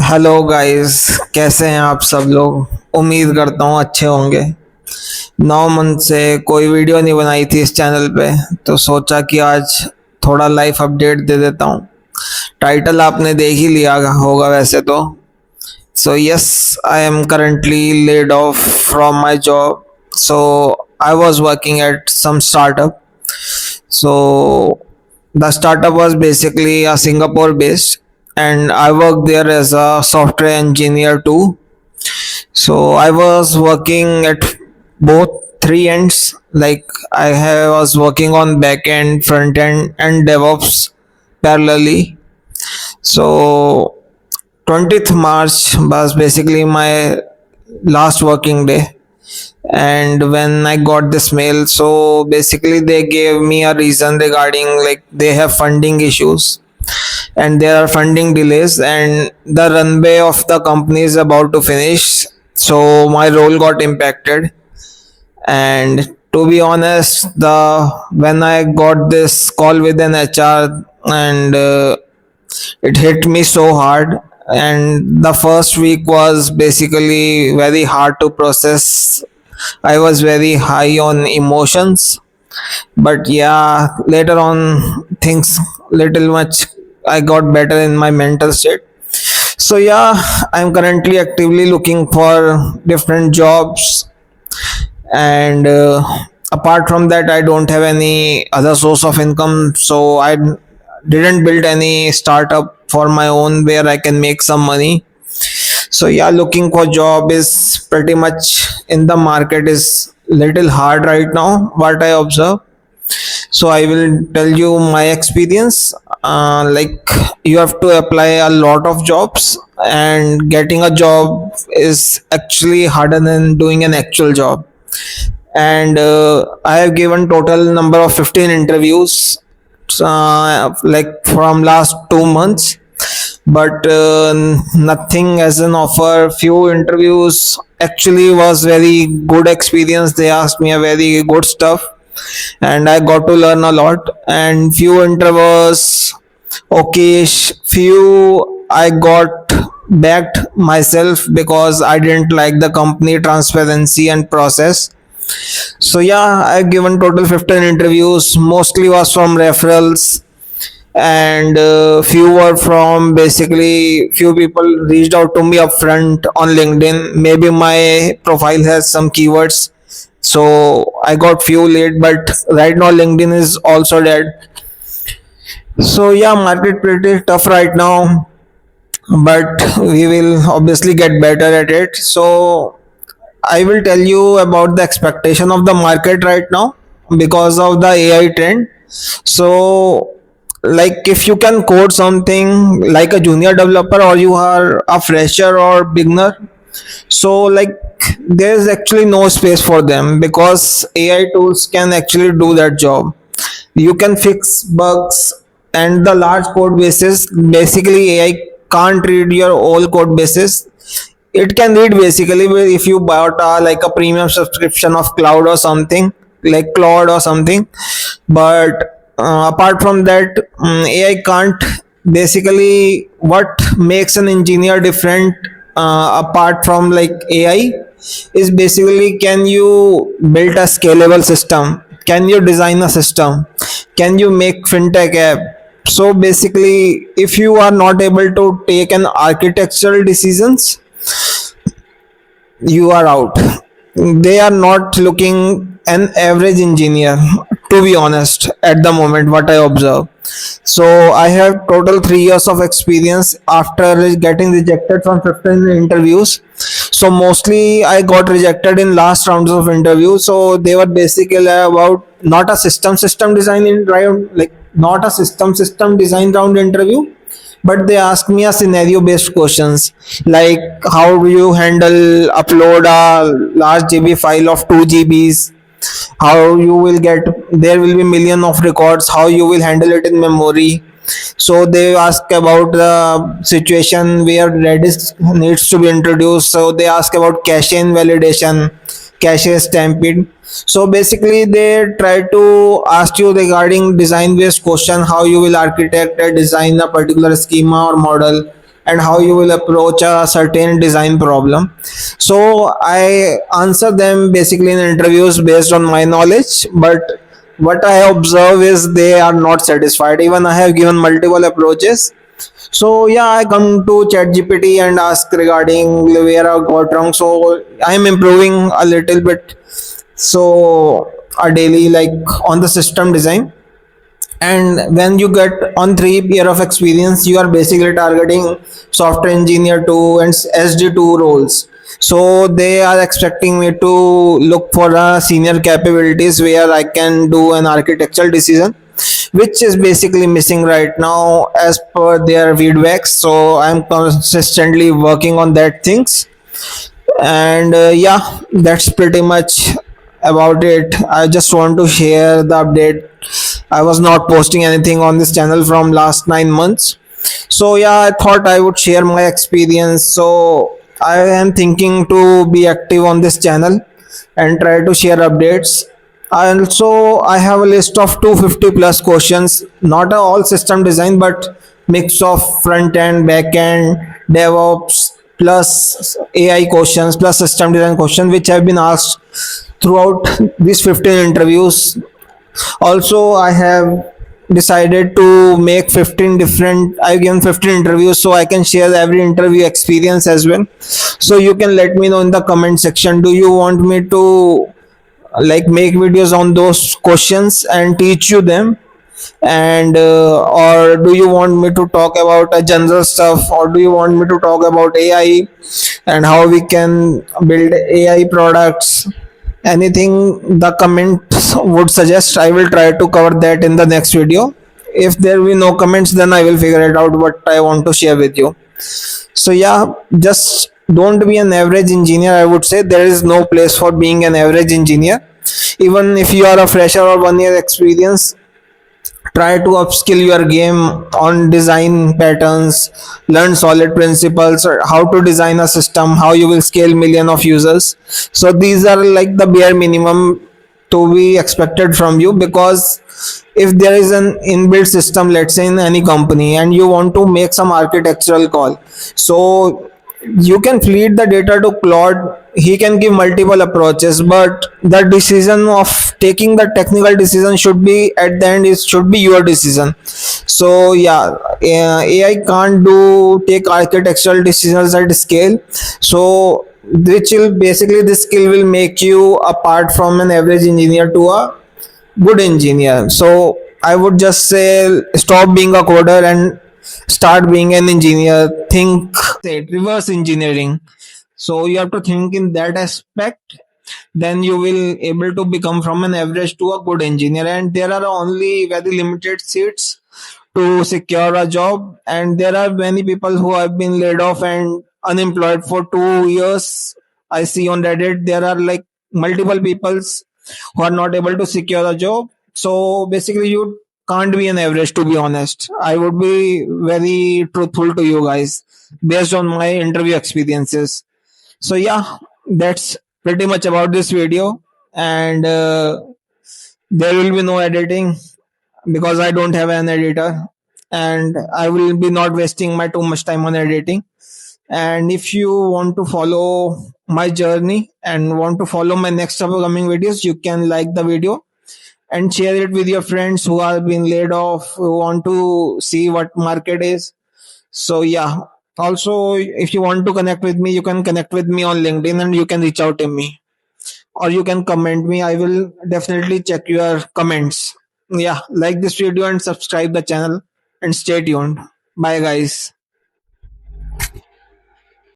Hello guys, कैसे हैं आप सब लोग। उम्मीद करता हूँ अच्छे होंगे। 9 मंथ से कोई वीडियो नहीं बनाई थी इस चैनल पे, तो सोचा कि आज थोड़ा लाइफ अपडेट दे देता हूँ। टाइटल आपने देख ही लिया होगा वैसे तो। So yes, I am currently laid off from my job. So I was working at some startup. So the startup was basically a Singapore based, and I worked there as a software engineer too. So I was working at both three ends. Like was working on back end, front end, and DevOps parallelly. So 20th March was basically my last working day. And when I got this mail, so basically they gave me a reason regarding like they have funding issues and there are funding delays and the runway of the company is about to finish, so my role got impacted. And to be honest, the when I got this call with an HR, and it hit me so hard, and the first week was basically very hard to process. I was very high on emotions, but yeah, later on things little much I got better in my mental state. So yeah, I'm currently actively looking for different jobs, and apart from that I don't have any other source of income, so I didn't build any startup for my own where I can make some money. So yeah, looking for job is pretty much in the market is little hard right now, what I observe. So I will tell you my experience. Like, you have to apply a lot of jobs, and getting a job is actually harder than doing an actual job. And I have given total number of 15 interviews, like from last 2 months, but nothing as an offer. Few interviews actually was very good experience, they asked me a very good stuff and I got to learn a lot. And few interviews okay, few I got backed myself because I didn't like the company transparency and process. So yeah, I've given total 15 interviews, mostly was from referrals, and few were from basically few people reached out to me upfront on LinkedIn. Maybe my profile has some keywords, so I got few lead, but right now LinkedIn is also dead. So yeah, market pretty tough right now, but we will obviously get better at it. So I will tell you about the expectation of the market right now because of the AI trend. So, like, if you can code something like a junior developer, or you are a fresher or beginner, so like there is actually no space for them because AI tools can actually do that job. You can fix bugs, and the large code bases, basically AI can't read your whole code bases. It can read basically if you bought like a premium subscription of cloud or something, like cloud or something. But apart from that, AI can't. Basically, what makes an engineer different, apart from like AI, is basically, can you build a scalable system, can you design a system, can you make fintech app. So basically, if you are not able to take an architectural decisions, you are out. They are not looking an average engineer, to be honest, at the moment what I observe. So I have total 3 years of experience after getting rejected from 15 interviews. So mostly I got rejected in last rounds of interviews. So they were basically about not a system design in round, like not a system design round interview, but they ask me a scenario based questions, like how do you handle upload a large GB file of 2 GBs, how you will get, there will be million of records, how you will handle it in memory. So they ask about the situation where Redis needs to be introduced, so they ask about cache invalidation, cache stampede. So basically they try to ask you regarding design based question, how you will architect or design a particular schema or model, and how you will approach a certain design problem. So I answer them basically in interviews based on my knowledge, but what I observe is they are not satisfied. Even I have given multiple approaches. So yeah, I come to ChatGPT and ask regarding where I got wrong. So I am improving a little bit. So a daily like on the system design. And when you get on 3 year of experience, you are basically targeting software engineer 2 and SD2 roles. So they are expecting me to look for a senior capabilities where I can do an architectural decision, which is basically missing right now as per their feedback. So I'm consistently working on that things. And yeah, that's pretty much about it. I just want to share the update. I was not posting anything on this channel from last 9 months. So yeah, I thought I would share my experience. So I am thinking to be active on this channel and try to share updates. Also, I have a list of 250 plus questions, not all system design, but mix of front end, back end, DevOps, plus AI questions, plus system design questions, which have been asked throughout these 15 interviews. Also, I have decided to make 15 different, I've given 15 interviews, so I can share every interview experience as well. So you can let me know in the comment section, do you want me to like make videos on those questions and teach you them, and or do you want me to talk about a general stuff, or do you want me to talk about AI and how we can build AI products? Anything the comments would suggest, I will try to cover that in the next video. If there will be no comments, then I will figure it out what I want to share with you. So yeah, just don't be an average engineer. I would say there is no place for being an average engineer. Even if you are a fresher or 1 year experience, try to upskill your game on design patterns, learn solid principles, or how to design a system, how you will scale million of users. So these are like the bare minimum to be expected from you, because if there is an inbuilt system, let's say in any company, and you want to make some architectural call, so you can feed the data to Claude. He can give multiple approaches, but the decision of taking the technical decision should be at the end, it should be your decision. So yeah, AI can't do take architectural decisions at scale. So which will basically, this skill will make you apart from an average engineer to a good engineer. So I would just say stop being a coder and start being an engineer. Think, say, reverse engineering. So you have to think in that aspect. Then you will able to become from an average to a good engineer. And there are only very limited seats to secure a job. And there are many people who have been laid off and unemployed for 2 years. I see on Reddit there are like multiple peoples who are not able to secure a job. So basically, you can't be an average, to be honest. I would be very truthful to you guys based on my interview experiences. So yeah, that's pretty much about this video. And there will be no editing because I don't have an editor, and I will be not wasting my too much time on editing. And if you want to follow my journey and want to follow my next upcoming videos, you can like the video and share it with your friends who are being laid off, who want to see what market is. So yeah, also if you want to connect with me, you can connect with me on LinkedIn and you can reach out to me, or you can comment me. I will definitely check your comments. Yeah, like this video and subscribe the channel and stay tuned. Bye guys.